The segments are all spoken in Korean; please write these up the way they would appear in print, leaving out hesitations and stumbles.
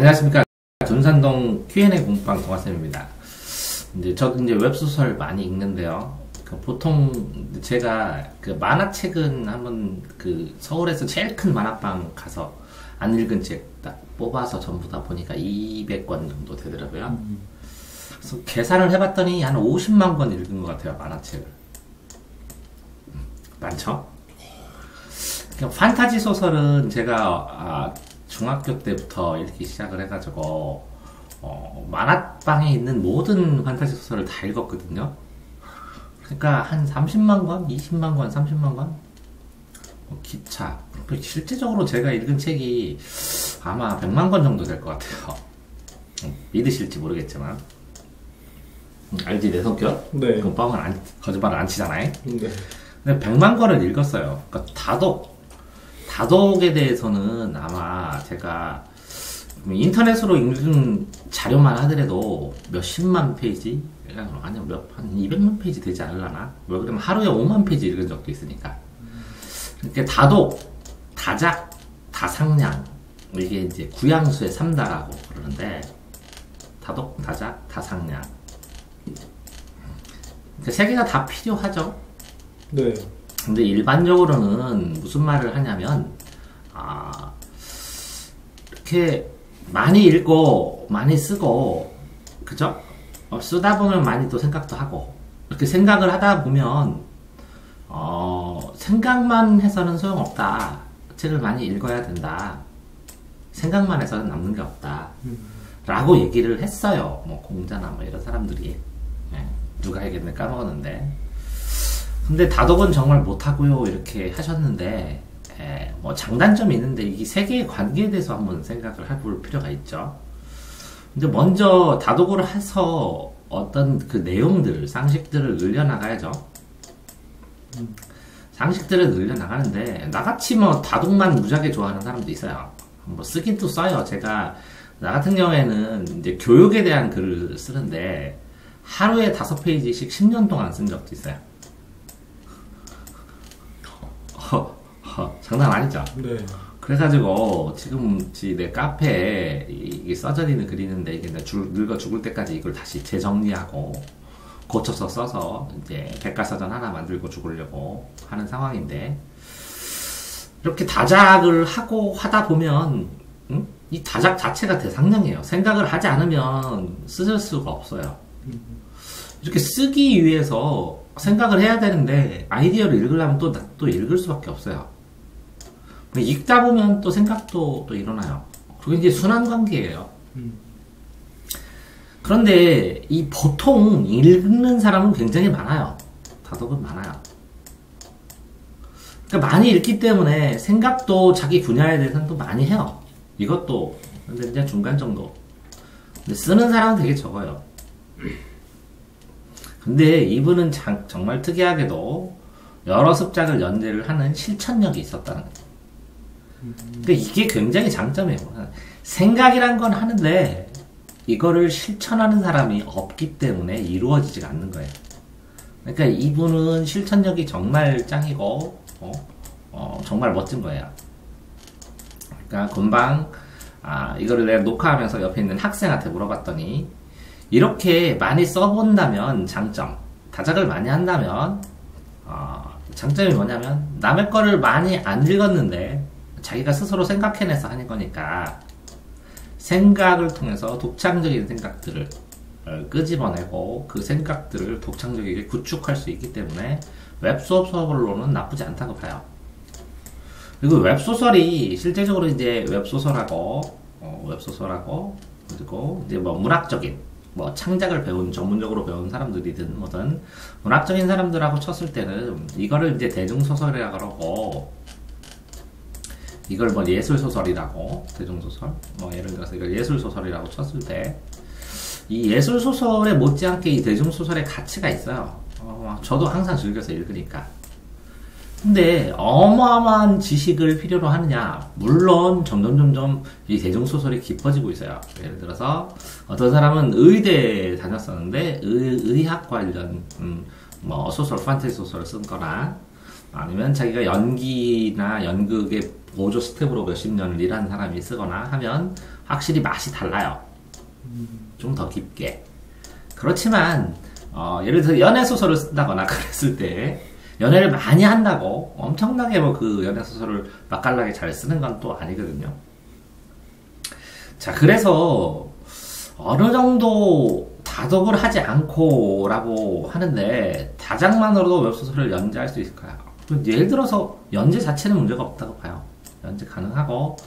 안녕하십니까. 돈산동 Q&A 공부방 동아쌤입니다. 저도 이제 웹소설 많이 읽는데요. 보통 제가 만화책은 한번 서울에서 제일 큰 만화방 가서 안 읽은 책 딱 뽑아서 전부 다 보니까 200권 정도 되더라고요. 그래서 계산을 해봤더니 한 50만 권 읽은 것 같아요, 만화책을. 많죠? 판타지 소설은 제가 중학교 때부터 읽기 시작을 해가지고 만화방에 있는 모든 판타지 소설을 다 읽었거든요. 그러니까 한 30만 권, 20만 권, 30만 권? 기차. 실제적으로 제가 읽은 책이 아마 100만 권 정도 될 것 같아요. 믿으실지 모르겠지만. 알지, 내 성격? 네. 거짓말을 안 치잖아요. 네. 근데 100만 권을 읽었어요. 그러니까 다독에 대해서는 아마 제가 인터넷으로 읽은 자료만 하더라도 몇십만 페이지? 아니면 한 200만 페이지 되지 않으려나? 왜 그러면 하루에 5만 페이지 읽은 적도 있으니까. 이렇게 다독, 다작, 다상량. 이게 이제 구양수의 3다라고 그러는데, 다독, 다작, 다상량. 세 개가 다 필요하죠? 네. 근데 일반적으로는 무슨 말을 하냐면, 이렇게 많이 읽고, 많이 쓰고, 그죠? 쓰다 보면 많이 또 생각도 하고, 이렇게 생각을 하다 보면, 생각만 해서는 소용없다. 책을 많이 읽어야 된다. 생각만 해서는 남는 게 없다. 라고 얘기를 했어요. 뭐, 공자나 뭐 이런 사람들이. 네, 누가 얘기했는지 까먹었는데. 근데 다독은 정말 못하고요. 이렇게 하셨는데, 뭐 장단점이 있는데, 이 세 개의 관계에 대해서 한번 생각을 해볼 필요가 있죠. 근데 먼저 다독을 해서 어떤 그 내용들을, 상식들을 늘려나가야죠. 상식들을 늘려나가는데, 나같이 뭐 다독만 무지하게 좋아하는 사람도 있어요. 뭐 쓰긴 또 써요. 나 같은 경우에는 이제 교육에 대한 글을 쓰는데, 하루에 5페이지씩 10년 동안 쓴 적도 있어요. 장난 아니죠? 네. 그래가지고 지금 내 카페에 이게 써져있는 글이 있는데, 이게 늙어 죽을 때까지 이걸 다시 재정리하고 고쳐서 써서 이제 백과사전 하나 만들고 죽으려고 하는 상황인데, 이렇게 다작을 하고 하다 보면 이 다작 자체가 대상량이에요. 생각을 하지 않으면 쓸 수가 없어요. 이렇게 쓰기 위해서 생각을 해야 되는데, 아이디어를 읽으려면 또 읽을 수밖에 없어요. 읽다 보면 또 생각도 또 일어나요. 그게 이제 순환 관계예요. 그런데 이 보통 읽는 사람은 굉장히 많아요. 다독은 많아요. 그러니까 많이 읽기 때문에 생각도 자기 분야에 대해서는 또 많이 해요. 이것도 근데 이제 중간 정도. 근데 쓰는 사람은 되게 적어요. 근데 이분은 정말 특이하게도 여러 습작을 연재를 하는 실천력이 있었다는 거죠. 그러니까 이게 굉장히 장점이에요. 생각이란 건 하는데 이거를 실천하는 사람이 없기 때문에 이루어지지가 않는 거예요. 그러니까 이분은 실천력이 정말 짱이고 정말 멋진 거예요. 그러니까 금방 이거를 내가 녹화하면서 옆에 있는 학생한테 물어봤더니, 이렇게 많이 써본다면 장점, 다작을 많이 한다면 장점이 뭐냐면, 남의 거를 많이 안 읽었는데 자기가 스스로 생각해내서 하는 거니까 생각을 통해서 독창적인 생각들을 끄집어내고 그 생각들을 독창적이게 구축할 수 있기 때문에 웹소설로는 나쁘지 않다고 봐요. 그리고 웹소설이 실제적으로 이제 웹소설하고 그리고 이제 뭐 문학적인 뭐 창작을 전문적으로 배운 사람들이든 뭐든 문학적인 사람들하고 쳤을 때는 이거를 이제 대중소설이라고 그러고, 이걸 뭐 예술소설이라고, 대중소설, 뭐 예를 들어서 이걸 예술소설이라고 쳤을 때, 이 예술소설에 못지않게 이 대중소설의 가치가 있어요. 저도 항상 즐겨서 읽으니까. 근데 어마어마한 지식을 필요로 하느냐? 물론 점점 이 대중소설이 깊어지고 있어요. 예를 들어서 어떤 사람은 의대에 다녔었는데 의학 관련 뭐 소설, 판타지 소설을 쓴 거나, 아니면 자기가 연기나 연극의 보조 스텝으로 몇십 년을 일한 사람이 쓰거나 하면 확실히 맛이 달라요. 좀 더 깊게. 그렇지만 예를 들어 연애소설을 쓴다거나 그랬을 때 연애를 많이 한다고 엄청나게 뭐 그 연애소설을 맛깔나게 잘 쓰는 건 또 아니거든요. 자, 그래서 어느 정도 다독을 하지 않고 라고 하는데 다작만으로도 웹소설을 연재할 수 있을까요? 예를 들어서 연재 자체는 문제가 없다고 봐요. 연재 가능하고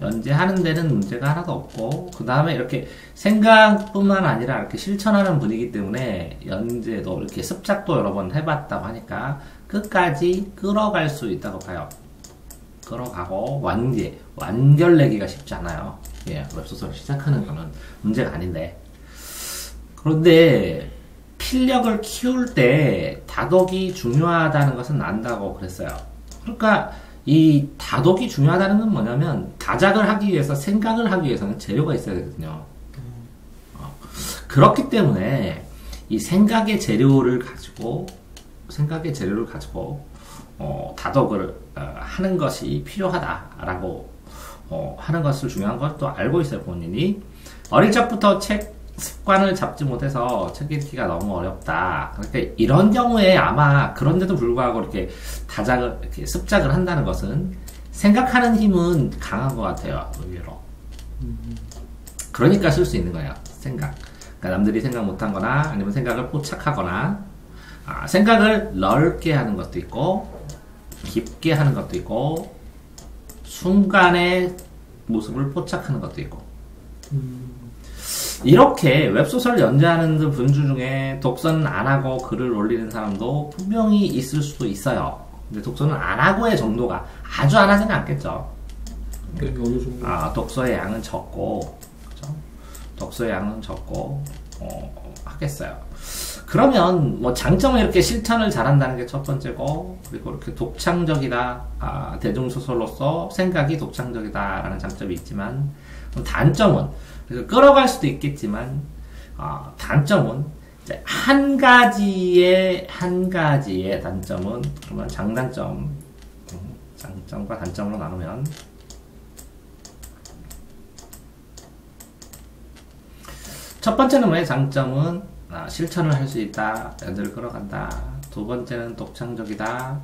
연재하는 데는 문제가 하나도 없고, 그 다음에 이렇게 생각뿐만 아니라 이렇게 실천하는 분이기 때문에 연재도 이렇게 습작도 여러 번 해봤다고 하니까 끝까지 끌어갈 수 있다고 봐요. 끌어가고 완결 내기가 쉽지 않아요. 예, 웹소설을 시작하는 거는 문제가 아닌데. 그런데 필력을 키울 때 다독이 중요하다는 것은 안다고 그랬어요. 그러니까 이 다독이 중요하다는 건 뭐냐면 다작을 하기 위해서 생각을 하기 위해서는 재료가 있어야 되거든요. 그렇기 때문에 이 생각의 재료를 가지고 다독을 하는 것이 필요하다라고 하는 것을 중요한 걸 또 알고 있어요. 본인이 어릴 적부터 책 습관을 잡지 못해서 책 읽기가 너무 어렵다. 그러니까 이런 경우에 아마 그런데도 불구하고 이렇게 다작을 이렇게 습작을 한다는 것은 생각하는 힘은 강한 것 같아요. 의외로. 그러니까 쓸 수 있는 거예요. 생각. 그러니까 남들이 생각 못한거나 아니면 생각을 포착하거나 생각을 넓게 하는 것도 있고 깊게 하는 것도 있고 순간의 모습을 포착하는 것도 있고. 이렇게 웹소설 연재하는 분들 중에 독서는 안 하고 글을 올리는 사람도 분명히 있을 수도 있어요. 근데 독서는 안 하고의 정도가 아주 안 하지는 않겠죠. 어느 정도? 독서의 양은 적고, 그죠? 독서의 양은 적고, 하겠어요. 그러면 뭐 장점은 이렇게 실천을 잘한다는 게 첫 번째고, 그리고 이렇게 독창적이다, 대중소설로서 생각이 독창적이다라는 장점이 있지만, 단점은 그래서 끌어갈 수도 있겠지만 단점은 이제 한 가지의 단점은 그러면 장점과 단점으로 나누면 첫 번째는 왜 장점은 실천을 할 수 있다, 연재를 끌어간다. 두 번째는 독창적이다.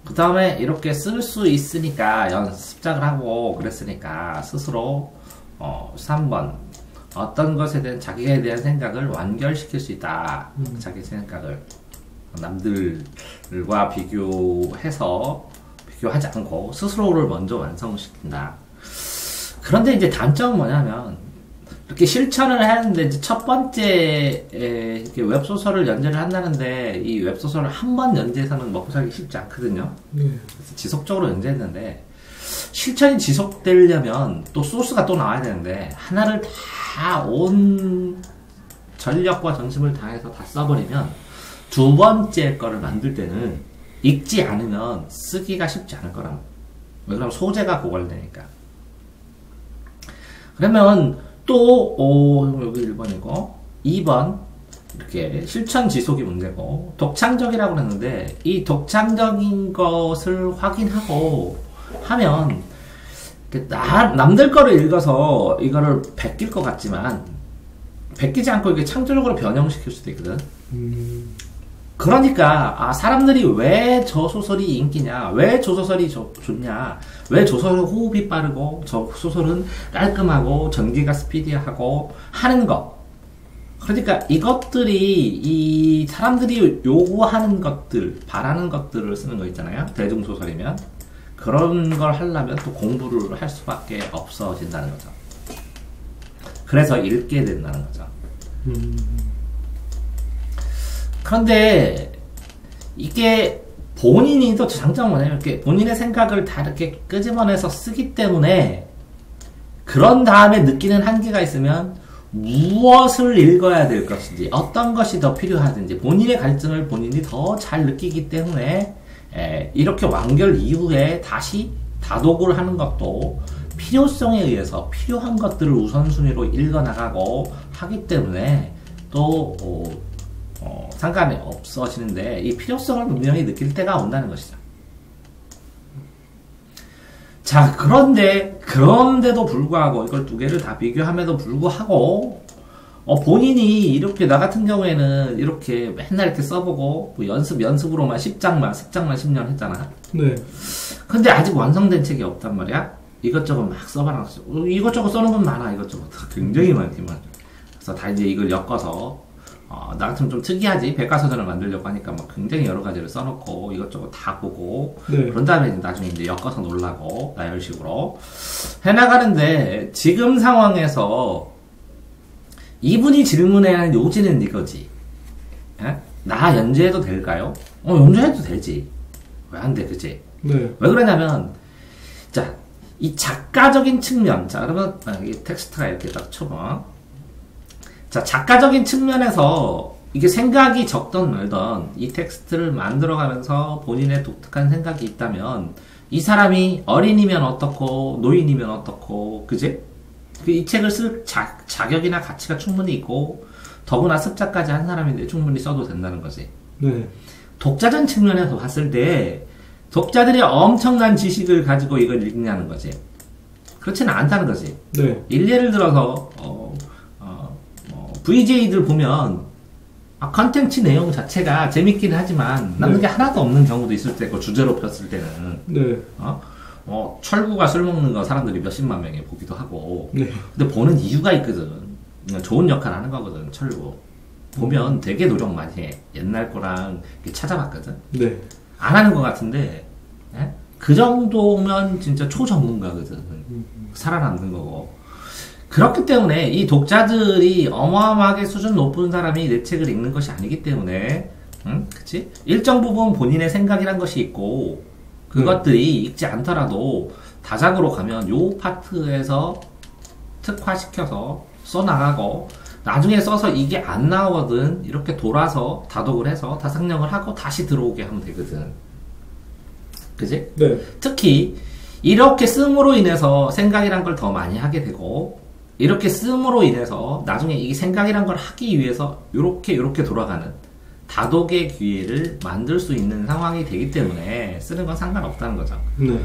그 다음에 이렇게 쓸 수 있으니까 연습작을 하고 그랬으니까 스스로 3번 어떤 것에 대한 자기에 대한 생각을 완결시킬 수 있다. 자기 생각을 남들과 비교하지 않고 스스로를 먼저 완성시킨다. 그런데 이제 단점은 뭐냐면 이렇게 실천을 하는데 이제 첫 번째 이렇게 웹소설을 연재를 한다는데 이 웹소설을 한 번 연재해서는 먹고 살기 쉽지 않거든요. 그래서 지속적으로 연재했는데 실천이 지속되려면 또 소스가 또 나와야 되는데 하나를 다 온 전력과 전심을 다해서 다 써버리면 두 번째 거를 만들 때는 읽지 않으면 쓰기가 쉽지 않을 거라고. 왜 그러면 소재가 고갈되니까. 그러면 또 여기 1번이고 2번 이렇게 실천 지속이 문제고 독창적이라고 했는데 이 독창적인 것을 확인하고 하면 남들 거를 읽어서 이거를 베낄 것 같지만 베끼지 않고 이게 창조적으로 변형시킬 수도 있거든. 그러니까 사람들이 왜 저 소설이 인기냐, 왜 저 소설이 좋냐, 왜 저 소설은 호흡이 빠르고 저 소설은 깔끔하고 전개가 스피디하고 하는 것. 그러니까 이것들이 이 사람들이 요구하는 것들, 바라는 것들을 쓰는 거 있잖아요. 대중소설이면 그런 걸 하려면 또 공부를 할 수밖에 없어진다는 거죠. 그래서 읽게 된다는 거죠. 그런데 이게 본인이 또 장점은 뭐냐면 이렇게 본인의 생각을 다 이렇게 끄집어내서 쓰기 때문에 그런 다음에 느끼는 한계가 있으면 무엇을 읽어야 될 것인지 어떤 것이 더 필요하든지 본인의 갈증을 본인이 더 잘 느끼기 때문에 이렇게 완결 이후에 다시 다독을 하는 것도 필요성에 의해서 필요한 것들을 우선순위로 읽어나가고 하기 때문에 또 상관이 없어지는데 이 필요성을 분명히 느낄 때가 온다는 것이죠. 자, 그런데도 불구하고, 이걸 두 개를 다 비교함에도 불구하고, 본인이 이렇게, 나 같은 경우에는 이렇게 맨날 이렇게 써보고, 뭐 연습으로만 10장만 10년 했잖아. 네. 근데 아직 완성된 책이 없단 말이야? 이것저것 막 써봐라. 이것저것 써는 건 많아, 이것저것. 굉장히 많지만. 그래서 다 이제 이걸 엮어서, 나 같으면 좀 특이하지. 백과사전을 만들려고 하니까 막 굉장히 여러 가지를 써놓고 이것저것 다 보고 네. 그런 다음에 나중에 이제 엮어서 놀라고 나열식으로 해나가는데 지금 상황에서 이분이 질문해야 하는 요지는 이거지. 에? 나 연주해도 될까요? 연주해도 되지. 왜 안 돼, 그치? 네. 왜 그러냐면 자, 이 작가적인 측면. 자, 그러면 이 텍스트가 이렇게 딱 쳐봐. 자, 작가적인 측면에서 이게 생각이 적던 말던 이 텍스트를 만들어가면서 본인의 독특한 생각이 있다면 이 사람이 어린이면 어떻고 노인이면 어떻고 그지? 이 책을 쓸 자격이나 가치가 충분히 있고 더구나 습작까지 한 사람인데 충분히 써도 된다는 거지. 네. 독자전 측면에서 봤을 때 독자들이 엄청난 지식을 가지고 이걸 읽냐는 거지. 그렇지는 않다는 거지. 네. 예를 들어서 VJ들 보면 컨텐츠 내용 자체가 재밌긴 하지만 남는 게 하나도 없는 경우도 있을 때고 주제로 폈을 때는 네. 철구가 술 먹는 거 사람들이 몇십만 명이 보기도 하고 네. 근데 보는 이유가 있거든. 좋은 역할 하는 거거든. 철구 보면 되게 노력 많이 해. 옛날 거랑 찾아봤거든. 네. 안 하는 것 같은데 그 정도면 진짜 초전문가거든. 살아남는 거고. 그렇기 때문에 이 독자들이 어마어마하게 수준 높은 사람이 내 책을 읽는 것이 아니기 때문에, 그치? 일정 부분 본인의 생각이란 것이 있고, 그것들이 읽지 않더라도 다작으로 가면 요 파트에서 특화시켜서 써나가고, 나중에 써서 이게 안 나오거든. 이렇게 돌아서 다독을 해서 다상령을 하고 다시 들어오게 하면 되거든. 그치? 네. 특히, 이렇게 씀으로 인해서 생각이란 걸 더 많이 하게 되고, 이렇게 씀으로 인해서 나중에 이 생각이란 걸 하기 위해서 요렇게 돌아가는 다독의 기회를 만들 수 있는 상황이 되기 때문에 쓰는 건 상관없다는 거죠. 네.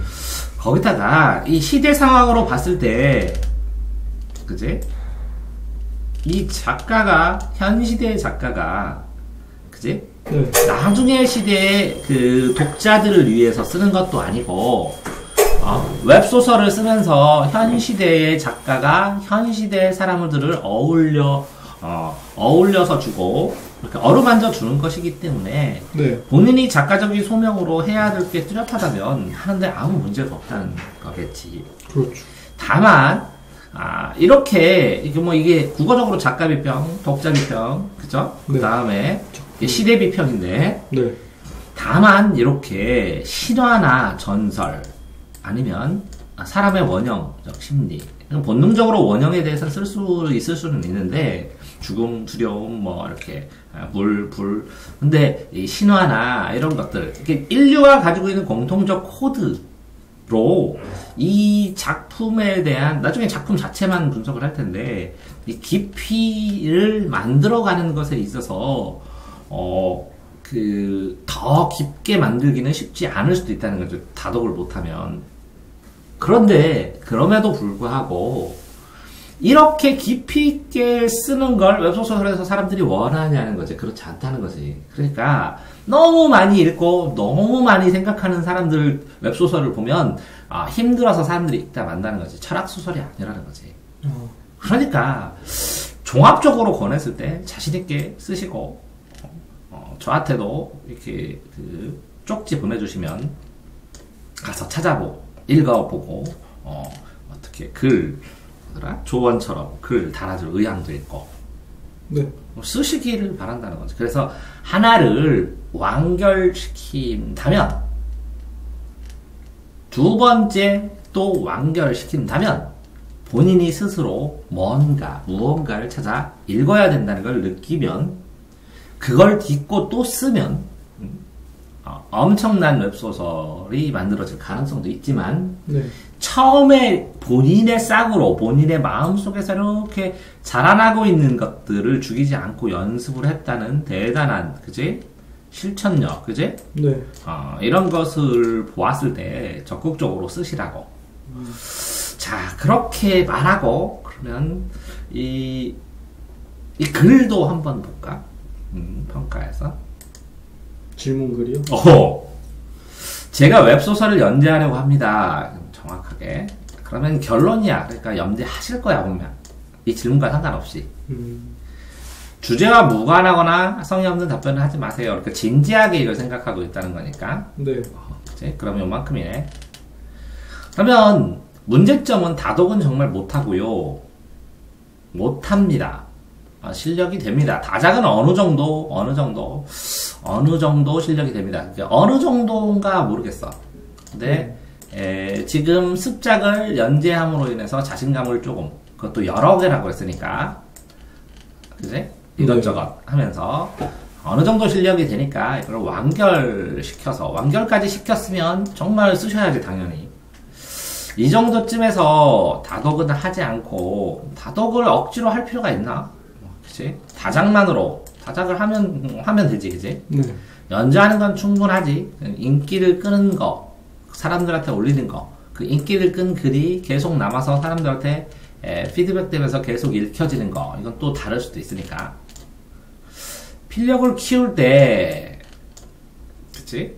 거기다가 이 시대 상황으로 봤을 때 그지? 이 작가가 현 시대의 작가가 그지? 네. 나중에 시대의 그 독자들을 위해서 쓰는 것도 아니고 웹소설을 쓰면서 현 시대의 작가가 현 시대의 사람들을 어울려서 주고 이렇게 어루만져 주는 것이기 때문에 네. 본인이 작가적인 소명으로 해야 될 게 뚜렷하다면 하는데 아무 문제가 없다는 거겠지. 그렇죠. 다만 이렇게 이게 국어적으로 작가 비평, 독자 비평, 그죠? 네. 그 다음에 시대 비평인데 네. 다만 이렇게 실화나 전설 아니면 사람의 원형적 심리 본능적으로 원형에 대해서 쓸 수 있을 수는 있는데 죽음, 두려움, 뭐 이렇게 불 근데 이 신화나 이런 것들 이렇게 인류가 가지고 있는 공통적 코드로 이 작품에 대한 나중에 작품 자체만 분석을 할 텐데 이 깊이를 만들어가는 것에 있어서 더 깊게 만들기는 쉽지 않을 수도 있다는 거죠. 다독을 못하면. 그런데 그럼에도 불구하고 이렇게 깊이 있게 쓰는 걸 웹소설에서 사람들이 원하냐는 거지. 그렇지 않다는 거지. 그러니까 너무 많이 읽고 너무 많이 생각하는 사람들 웹소설을 보면 힘들어서 사람들이 읽다 만다는 거지. 철학소설이 아니라는 거지. 그러니까 종합적으로 권했을 때 자신 있게 쓰시고 저한테도 이렇게 쪽지 보내주시면 가서 찾아보고 읽어보고 어떻게 조언처럼 글 달아줄 의향도 있고 네. 쓰시기를 바란다는 거죠. 그래서 하나를 완결시킨다면 두 번째 또 완결시킨다면 본인이 스스로 무언가를 찾아 읽어야 된다는 걸 느끼면 그걸 딛고 또 쓰면 엄청난 웹소설이 만들어질 가능성도 있지만 네. 처음에 본인의 싹으로 본인의 마음속에서 이렇게 자라나고 있는 것들을 죽이지 않고 연습을 했다는 대단한 그지? 실천력 그지? 네. 이런 것을 보았을 때 적극적으로 쓰시라고 자, 그렇게 말하고, 그러면, 이 글도 한번 볼까? 평가해서. 질문글이요? 제가 웹소설을 연재하려고 합니다. 정확하게. 그러면 결론이야. 그러니까 연재하실 거야, 보면. 이 질문과 상관없이. 주제와 무관하거나 성의 없는 답변을 하지 마세요. 그러니까 진지하게 이걸 생각하고 있다는 거니까. 네. 그치? 그러면 요만큼이네. 그러면 문제점은 다독은 정말 못하고요. 못합니다. 실력이 됩니다. 다작은 어느 정도 실력이 됩니다. 어느 정도인가 모르겠어. 근데 지금 습작을 연재함으로 인해서 자신감을 조금, 그것도 여러 개라고 했으니까, 그지? 이것저것 하면서 어느 정도 실력이 되니까 이걸 완결까지 시켰으면 정말 쓰셔야지, 당연히. 이 정도쯤에서 다독은 하지 않고, 다독을 억지로 할 필요가 있나? 그치? 다작을 하면 되지, 그치? 네. 연주하는 건 충분하지. 인기를 끄는 거, 사람들한테 올리는 거, 그 인기를 끈 글이 계속 남아서 사람들한테 피드백 되면서 계속 읽혀지는 거, 이건 또 다를 수도 있으니까. 필력을 키울 때, 그치?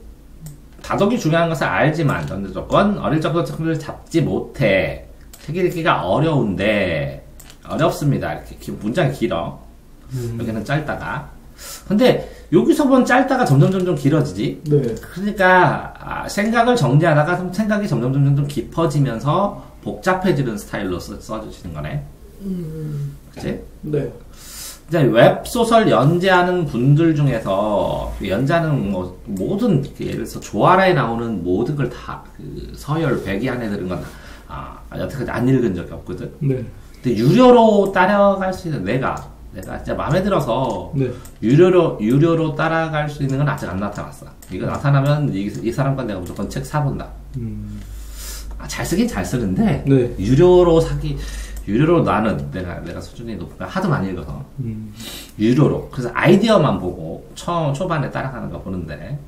다독이 중요한 것을 알지만, 전제 조건, 어릴 적부터 책을 잡지 못해. 책 읽기가 어렵습니다. 이렇게 문장이 길어. 여기는 짧다가. 근데 여기서 보면 짧다가 점점 길어지지. 네. 그러니까 생각을 정리하다가 생각이 점점 깊어지면서 복잡해지는 스타일로 써주시는 거네. 그치? 네. 이제 웹소설 연재하는 분들 중에서 연재하는 뭐 모든, 예를 들어서 조아라에 나오는 모든 걸 다 서열 100위 안에 들은 건 여태까지 안 읽은 적이 없거든. 네. 근데 유료로 따라갈 수 있는 내가 진짜 마음에 들어서 네. 유료로 따라갈 수 있는 건 아직 안 나타났어. 이거 나타나면 이 사람 건 내가 무조건 책 사본다. 잘 쓰긴 잘 쓰는데 네. 유료로 나는 내가 수준이 높으니까 하도 많이 읽어서 유료로, 그래서 아이디어만 보고 초반에 따라가는 거 보는데,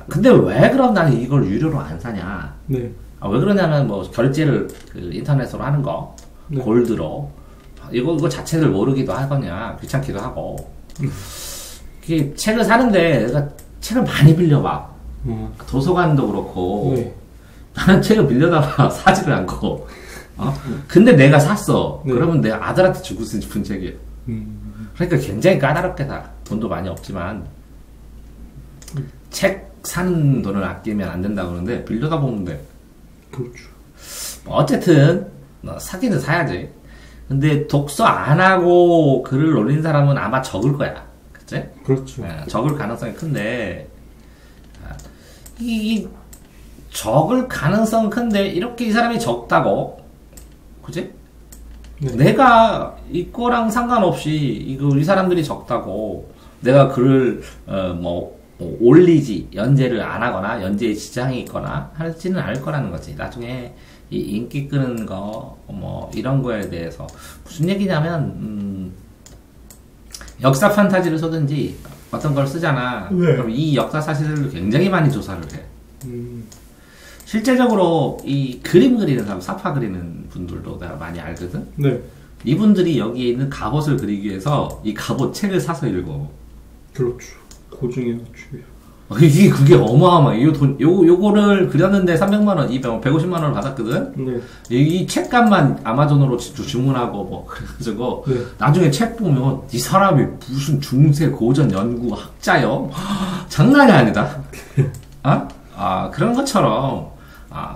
근데 왜 그럼 나는 이걸 유료로 안 사냐? 네. 왜 그러냐면 뭐 결제를 인터넷으로 하는 거, 네. 골드로 이거 자체를 모르기도 하거냐, 귀찮기도 하고. 책을 사는데 내가 책을 많이 빌려봐. 도서관도 그렇고. 네. 나는 책을 빌려다가 사지를 않고. 근데 내가 샀어. 네. 그러면 내 아들한테 주고 싶은 책이에요. 그러니까 굉장히 까다롭게 사. 돈도 많이 없지만. 책 사는 돈을 아끼면 안 된다고 그러는데, 빌려다 보는데. 그렇죠. 어쨌든, 사기는 사야지. 근데 독서 안 하고 글을 올린 사람은 아마 적을 거야. 그치? 그렇죠. 적을 가능성이 큰데, 적을 가능성 큰데, 이렇게 이 사람이 적다고? 그치? 네. 내가 이거랑 상관없이, 이 사람들이 적다고, 내가 글을, 올리지, 연재를 안 하거나, 연재에 지장이 있거나, 하지는 않을 거라는 거지. 나중에, 이 인기 끄는 거, 이런 거에 대해서. 무슨 얘기냐면, 역사 판타지를 쓰든지, 어떤 걸 쓰잖아. 네. 그럼 이 역사 사실을 굉장히 많이 조사를 해. 실제적으로 이 그림 그리는 사람, 사파 그리는 분들도 내가 많이 알거든? 네. 이분들이 여기에 있는 갑옷을 그리기 위해서 이 갑옷 책을 사서 읽어. 그렇죠. 고증의 가치예요. 그게 어마어마해. 요거를 그렸는데 300만원, 150만원을 받았거든? 네. 이 책값만 아마존으로 주문하고, 그래가지고, 네. 나중에 책 보면, 이 사람이 무슨 중세 고전 연구 학자요? 장난이 아니다. 그런 것처럼,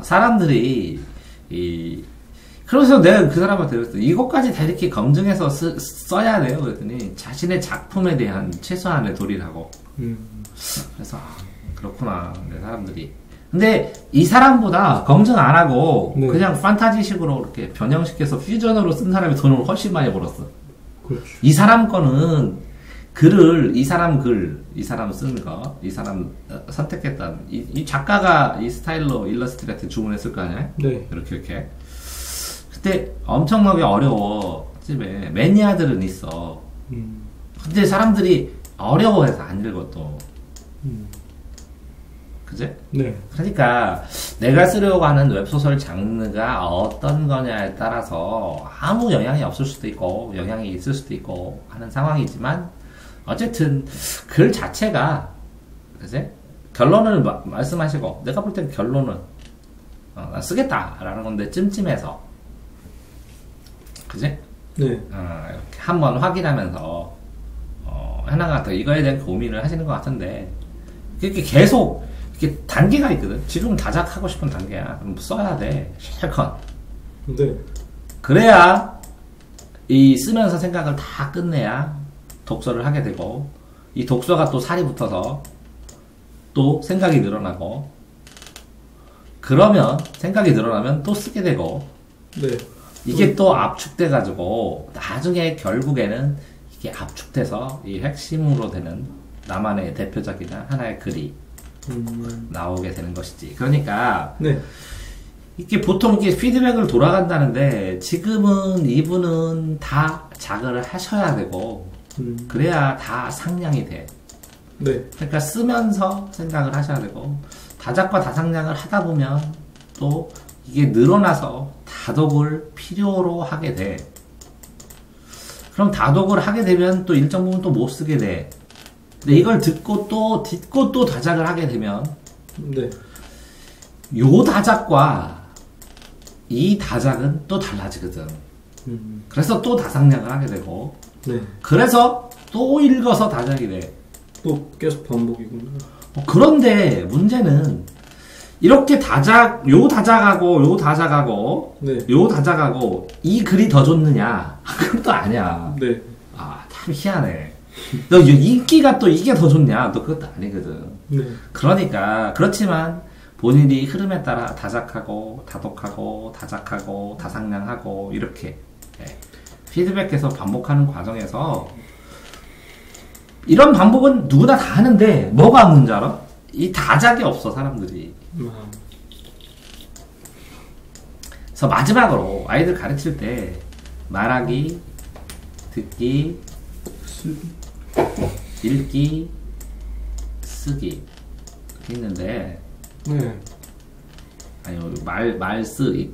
사람들이, 그래서 내가 그 사람한테 그랬어. 이것까지 다 이렇게 검증해서 써야 돼요. 그랬더니, 자신의 작품에 대한 최소한의 도리라고. 그래서 그렇구나, 내 사람들이. 근데 이 사람보다 검증 안 하고 네. 그냥 판타지식으로 이렇게 변형시켜서 퓨전으로 쓴 사람이 돈을 훨씬 많이 벌었어. 그렇죠. 이 사람 거는 글을, 이 사람 쓴 거, 이 사람 선택했던 이 작가가 이 스타일로 일러스트레이터 주문했을 거 아니야? 네. 이렇게. 그때 엄청나게 어려워. 집에 매니아들은 있어. 근데 사람들이 어려워해서 안 읽어 또. 그지? 네. 그러니까 내가 쓰려고 하는 웹소설 장르가 어떤 거냐에 따라서 아무 영향이 없을 수도 있고 영향이 있을 수도 있고 하는 상황이지만 어쨌든 글 자체가 그지? 결론을 말씀하시고 내가 볼 땐 결론은 나 쓰겠다라는 건데 찜찜해서 그지? 네. 이렇게 한번 확인하면서 하나가 더 이거에 대한 고민을 하시는 것 같은데 이렇게 계속 이렇게 단계가 있거든. 지금 다작하고 싶은 단계야. 그럼 써야 돼. 실컷. 네. 그래야 이 쓰면서 생각을 다 끝내야 독서를 하게 되고 이 독서가 또 살이 붙어서 또 생각이 늘어나고 그러면 생각이 늘어나면 또 쓰게 되고 네. 이게 또 압축돼 가지고 나중에 결국에는 이게 압축돼서 이 핵심으로 되는 나만의 대표적이나 하나의 글이 나오게 되는 것이지. 그러니까 네. 이게 보통 이게 피드백을 돌아간다는데 지금은 이분은 다 작을 하셔야 되고 그래야 다 상량이 돼. 네. 그러니까 쓰면서 생각을 하셔야 되고 다작과 다상량을 하다 보면 또 이게 늘어나서 다독을 필요로 하게 돼. 그럼 다독을 하게 되면 또 일정 부분 또 못 쓰게 돼. 근데 이걸 듣고 또 다작을 하게 되면 네. 요 다작과 이 다작은 또 달라지거든. 그래서 또 다상량을 하게 되고 네. 그래서 또 읽어서 다작이 돼. 또 계속 반복이군요. 그런데 문제는 이렇게 요 다작하고 네. 요 다작하고 이 글이 더 좋느냐? 그것도 아니야. 네. 참 희한해. 너 인기가 또 이게 더 좋냐? 또 그것도 아니거든. 네. 그러니까 그렇지만 본인이 흐름에 따라 다작하고 다독하고 다작하고 다상량하고 이렇게 피드백 계속 반복하는 과정에서 이런 반복은 누구나 다 하는데 뭐가 문제 알아? 이 다작이 없어 사람들이. 그래서 마지막으로 아이들 가르칠 때 말하기, 듣기, 읽기, 쓰기 있는데 네. 아니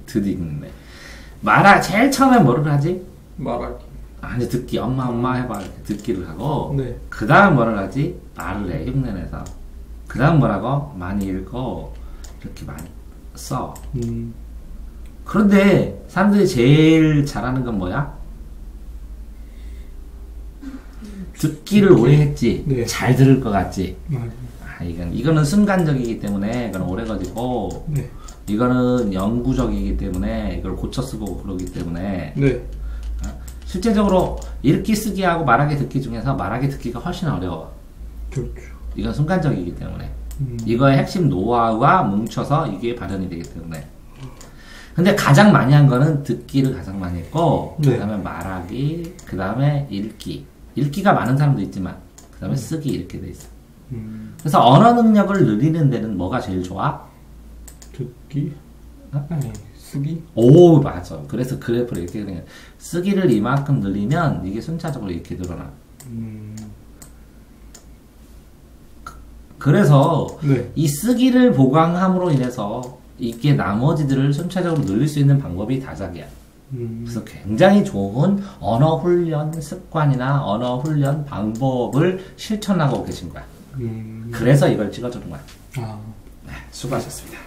듣기인데 제일 처음에 뭐를 하지? 말하기. 아니 듣기 엄마 해봐 이렇게 듣기를 하고 네. 그 다음 뭐를 하지? 말을 해 흉내내서 그 다음 뭐라고? 많이 읽고 이렇게 많이 써. 그런데 사람들이 제일 잘하는 건 뭐야? 듣기를 오래 했지. 네. 잘 들을 것 같지. 맞아요. 이거는 순간적이기 때문에 이건 오래 걸리고 네. 이거는 영구적이기 때문에 이걸 고쳐 쓰고 그러기 때문에 네. 실제적으로 읽기 쓰기하고 말하기 듣기 중에서 말하기 듣기가 훨씬 어려워. 그렇죠. 이건 순간적이기 때문에 이거의 핵심 노하우가 뭉쳐서 이게 발현이 되기 때문에. 근데 가장 많이 한 거는 듣기를 가장 많이 했고 네. 그 다음에 말하기, 그 다음에 읽기가 많은 사람도 있지만 그 다음에 쓰기 이렇게 돼 있어. 그래서 언어 능력을 늘리는 데는 뭐가 제일 좋아? 듣기? 아니, 쓰기? 오 맞아. 그래서 그래프를 이렇게 그냥 쓰기를 이만큼 늘리면 이게 순차적으로 이렇게 늘어나. 그래서 네. 이 쓰기를 보강함으로 인해서 이게 나머지들을 순차적으로 늘릴 수 있는 방법이 다작이야. 그래서 굉장히 좋은 언어 훈련 습관이나 언어 훈련 방법을 실천하고 계신 거야. 그래서 이걸 찍어주는 거야. 아. 네, 수고하셨습니다.